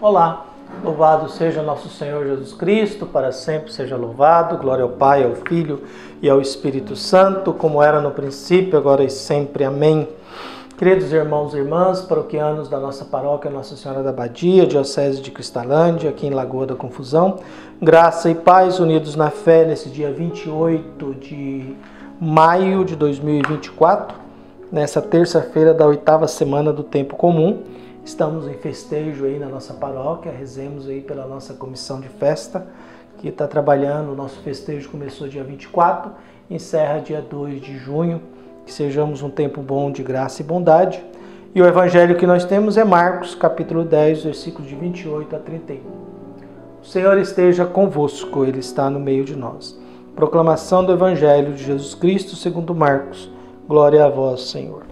Olá, louvado seja nosso Senhor Jesus Cristo, para sempre seja louvado. Glória ao Pai, ao Filho e ao Espírito Santo, como era no princípio, agora e sempre. Amém. Queridos irmãos e irmãs, paroquianos da nossa paróquia Nossa Senhora da Abadia, Diocese de Cristalândia, aqui em Lagoa da Confusão, graça e paz unidos na fé nesse dia 28 de maio de 2024, nessa terça-feira da 8ª semana do Tempo Comum. Estamos em festejo aí na nossa paróquia, rezemos aí pela nossa comissão de festa, que está trabalhando. O nosso festejo começou dia 24, encerra dia 2 de junho, que sejamos um tempo bom de graça e bondade. E o evangelho que nós temos é Marcos, capítulo 10, versículos de 28 a 31. O Senhor esteja convosco, Ele está no meio de nós. Proclamação do evangelho de Jesus Cristo segundo Marcos. Glória a vós, Senhor.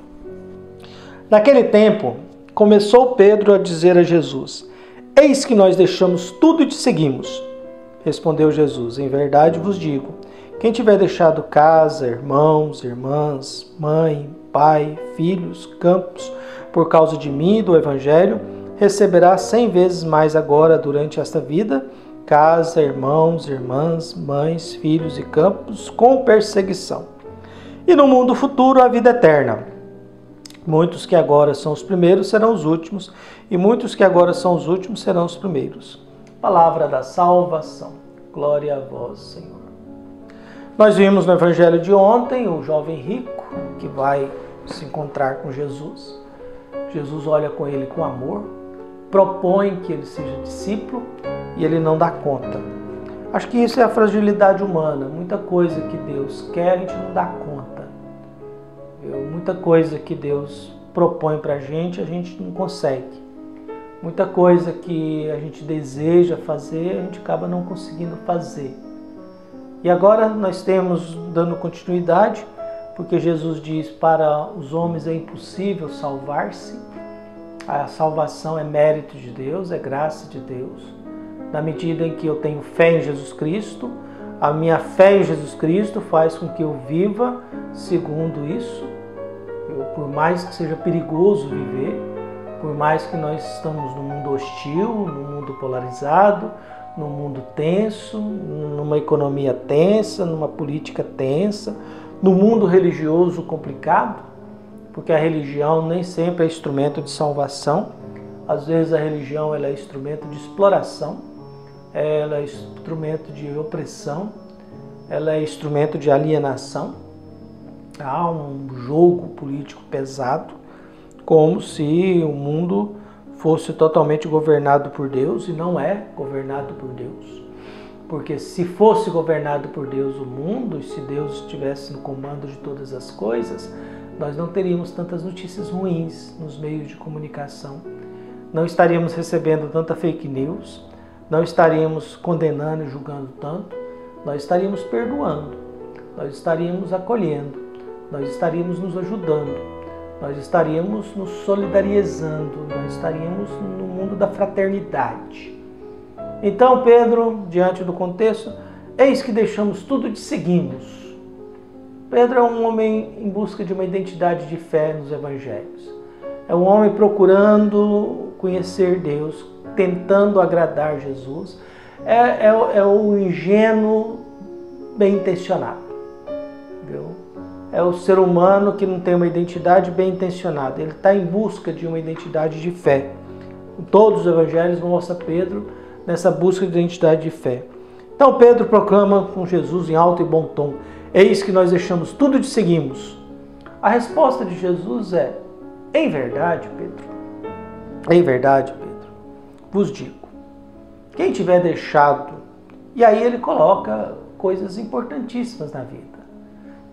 Naquele tempo, começou Pedro a dizer a Jesus: Eis que nós deixamos tudo e te seguimos. Respondeu Jesus: Em verdade vos digo, quem tiver deixado casa, irmãos, irmãs, mãe, pai, filhos, campos, por causa de mim e do Evangelho, receberá 100 vezes mais agora durante esta vida, casa, irmãos, irmãs, mães, filhos e campos, com perseguição. E no mundo futuro a vida eterna. Muitos que agora são os primeiros serão os últimos, e muitos que agora são os últimos serão os primeiros. Palavra da salvação. Glória a vós, Senhor. Nós vimos no evangelho de ontem o jovem rico que vai se encontrar com Jesus. Jesus olha com ele com amor, propõe que ele seja discípulo e ele não dá conta. Acho que isso é a fragilidade humana. Muita coisa que Deus quer, a gente não dá conta. Muita coisa que Deus propõe para a gente não consegue. Muita coisa que a gente deseja fazer, a gente acaba não conseguindo fazer. E agora nós temos, dando continuidade, porque Jesus diz: para os homens é impossível salvar-se. A salvação é mérito de Deus, é graça de Deus. Na medida em que eu tenho fé em Jesus Cristo, a minha fé em Jesus Cristo faz com que eu viva segundo isso. Por mais que seja perigoso viver, por mais que nós estamos num mundo hostil, num mundo polarizado, num mundo tenso, numa economia tensa, numa política tensa, num mundo religioso complicado, porque a religião nem sempre é instrumento de salvação. Às vezes a religião ela é instrumento de exploração, ela é instrumento de opressão, ela é instrumento de alienação. Há um jogo político pesado, como se o mundo fosse totalmente governado por Deus, e não é governado por Deus. Porque se fosse governado por Deus o mundo, e se Deus estivesse no comando de todas as coisas, nós não teríamos tantas notícias ruins nos meios de comunicação, não estaríamos recebendo tanta fake news, não estaríamos condenando e julgando tanto, nós estaríamos perdoando, nós estaríamos acolhendo, nós estaríamos nos ajudando, nós estaríamos nos solidarizando, nós estaríamos no mundo da fraternidade. Então Pedro, diante do contexto, eis que deixamos tudo e te seguimos. Pedro é um homem em busca de uma identidade de fé nos evangelhos. É um homem procurando conhecer Deus, tentando agradar Jesus. É o ingênuo bem intencionado. É o ser humano que não tem uma identidade bem intencionada. Ele está em busca de uma identidade de fé. Todos os evangelhos mostram Pedro nessa busca de identidade de fé. Então Pedro proclama com Jesus em alto e bom tom: Eis que nós deixamos tudo e te seguimos. A resposta de Jesus é: Em verdade, Pedro, vos digo, quem tiver deixado... E aí ele coloca coisas importantíssimas na vida.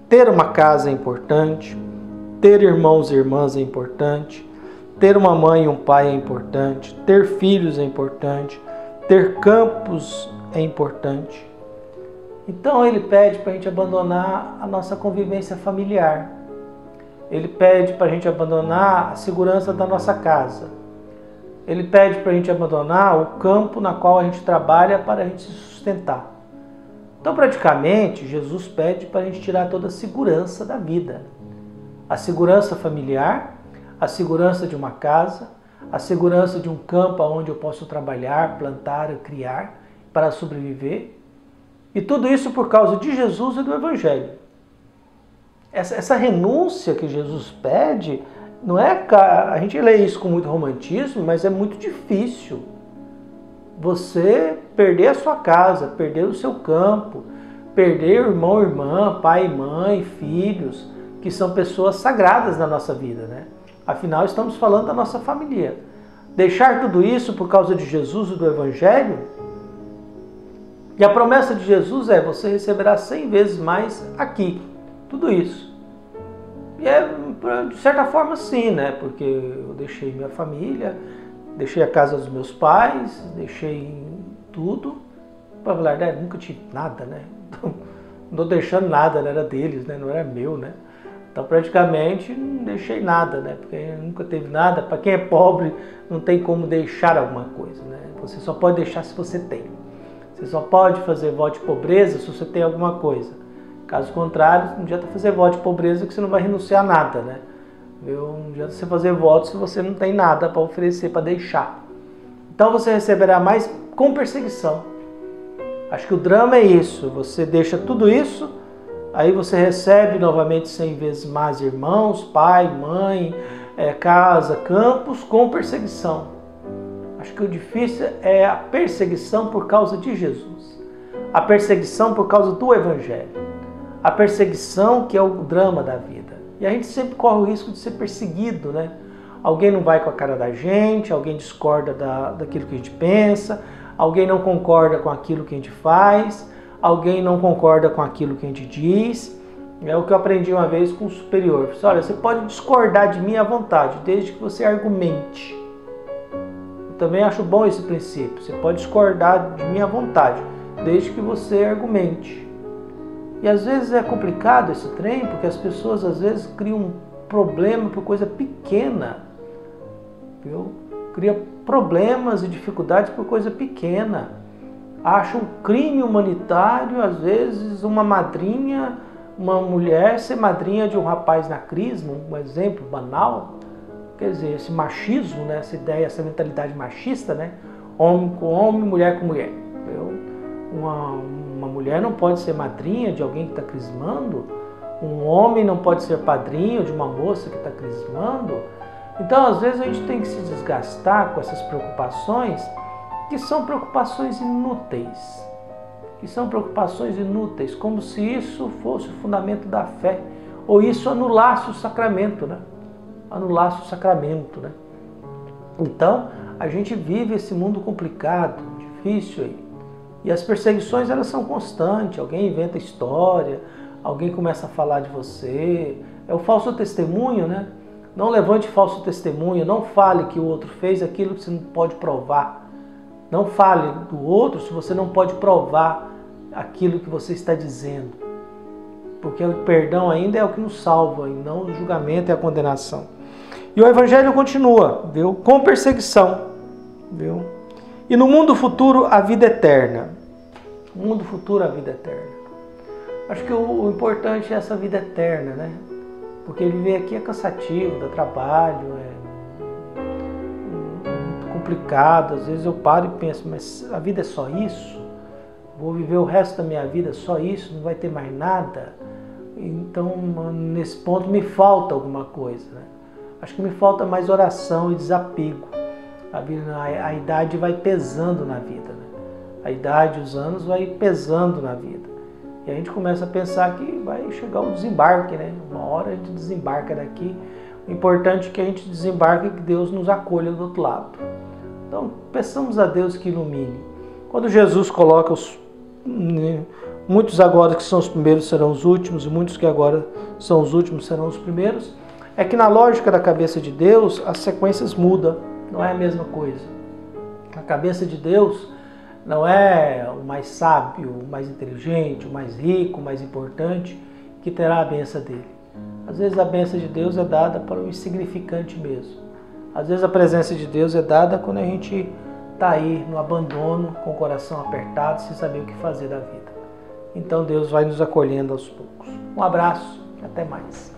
Ter uma casa é importante, ter irmãos e irmãs é importante, ter uma mãe e um pai é importante, ter filhos é importante, ter campos é importante. Então ele pede para a gente abandonar a nossa convivência familiar. Ele pede para a gente abandonar a segurança da nossa casa. Ele pede para a gente abandonar o campo na qual a gente trabalha para a gente se sustentar. Então, praticamente, Jesus pede para a gente tirar toda a segurança da vida. A segurança familiar, a segurança de uma casa, a segurança de um campo onde eu posso trabalhar, plantar, criar para sobreviver. E tudo isso por causa de Jesus e do Evangelho. Essa renúncia que Jesus pede, não é, a gente lê isso com muito romantismo, mas é muito difícil. Você perder a sua casa, perder o seu campo, perder irmão, irmã, pai, mãe, filhos, que são pessoas sagradas na nossa vida, né? Afinal, estamos falando da nossa família. Deixar tudo isso por causa de Jesus e do Evangelho. E a promessa de Jesus é: você receberá 100 vezes mais aqui. Tudo isso. E é, de certa forma, sim, né? Porque eu deixei minha família, deixei a casa dos meus pais, deixei tudo. Para falar, né? Nunca tive nada, né? Então, não estou deixando nada, né? Era deles, né? Não era meu, né? Então, praticamente, não deixei nada, né? Porque nunca teve nada. Para quem é pobre, não tem como deixar alguma coisa, né? Você só pode deixar se você tem. Você só pode fazer voto de pobreza se você tem alguma coisa. Caso contrário, não adianta fazer voto de pobreza que você não vai renunciar a nada, né? Não adianta você fazer voto se você não tem nada para oferecer, para deixar. Então você receberá mais com perseguição. Acho que o drama é isso. Você deixa tudo isso, aí você recebe novamente 100 vezes mais irmãos, pai, mãe, casa, campos, com perseguição. Acho que o difícil é a perseguição por causa de Jesus. A perseguição por causa do Evangelho. A perseguição que é o drama da vida. E a gente sempre corre o risco de ser perseguido, né? Alguém não vai com a cara da gente, alguém discorda daquilo que a gente pensa, alguém não concorda com aquilo que a gente faz, alguém não concorda com aquilo que a gente diz. É o que eu aprendi uma vez com o superior. Eu falei, olha, você pode discordar de mim à vontade, desde que você argumente. Eu também acho bom esse princípio. Você pode discordar de mim à vontade, desde que você argumente. E às vezes é complicado esse trem, porque as pessoas às vezes criam um problema por coisa pequena. Viu? Cria problemas e dificuldades por coisa pequena. Acha um crime humanitário, às vezes, uma madrinha, uma mulher ser madrinha de um rapaz na crisma, um exemplo banal. Quer dizer, esse machismo, né? Essa ideia, essa mentalidade machista, né? Homem com homem, mulher com mulher. Uma mulher não pode ser madrinha de alguém que está crismando, um homem não pode ser padrinho de uma moça que está crismando. Então, às vezes, a gente tem que se desgastar com essas preocupações, que são preocupações inúteis. Que são preocupações inúteis, como se isso fosse o fundamento da fé, ou isso anulasse o sacramento, né? Anulasse o sacramento, né? Então, a gente vive esse mundo complicado, difícil aí. E as perseguições, elas são constantes. Alguém inventa história, alguém começa a falar de você. É o falso testemunho, né? Não levante falso testemunho, não fale que o outro fez aquilo que você não pode provar. Não fale do outro se você não pode provar aquilo que você está dizendo. Porque o perdão ainda é o que nos salva, e não o julgamento e a condenação. E o Evangelho continua, viu? Com perseguição, viu? E no mundo futuro, a vida eterna. No mundo futuro, a vida eterna. Acho que o importante é essa vida eterna, né? Porque viver aqui é cansativo, dá trabalho, é muito complicado. Às vezes eu paro e penso, mas a vida é só isso? Vou viver o resto da minha vida só isso? Não vai ter mais nada? Então, nesse ponto, me falta coisa, né? Acho que me falta mais oração e desapego. A idade vai pesando na vida, né? A idade, os anos vai pesando na vida. E a gente começa a pensar que vai chegar o desembarque, né? Uma hora a gente desembarca daqui. O importante é que a gente desembarque e que Deus nos acolha do outro lado. Então, peçamos a Deus que ilumine. Quando Jesus coloca muitos agora que são os primeiros serão os últimos, e muitos que agora são os últimos serão os primeiros, é que na lógica da cabeça de Deus, as sequências mudam. Não é a mesma coisa. A cabeça de Deus não é o mais sábio, o mais inteligente, o mais rico, o mais importante que terá a bênção dele. Às vezes a bênção de Deus é dada para o insignificante mesmo. Às vezes a presença de Deus é dada quando a gente está aí no abandono, com o coração apertado, sem saber o que fazer da vida. Então Deus vai nos acolhendo aos poucos. Um abraço e até mais.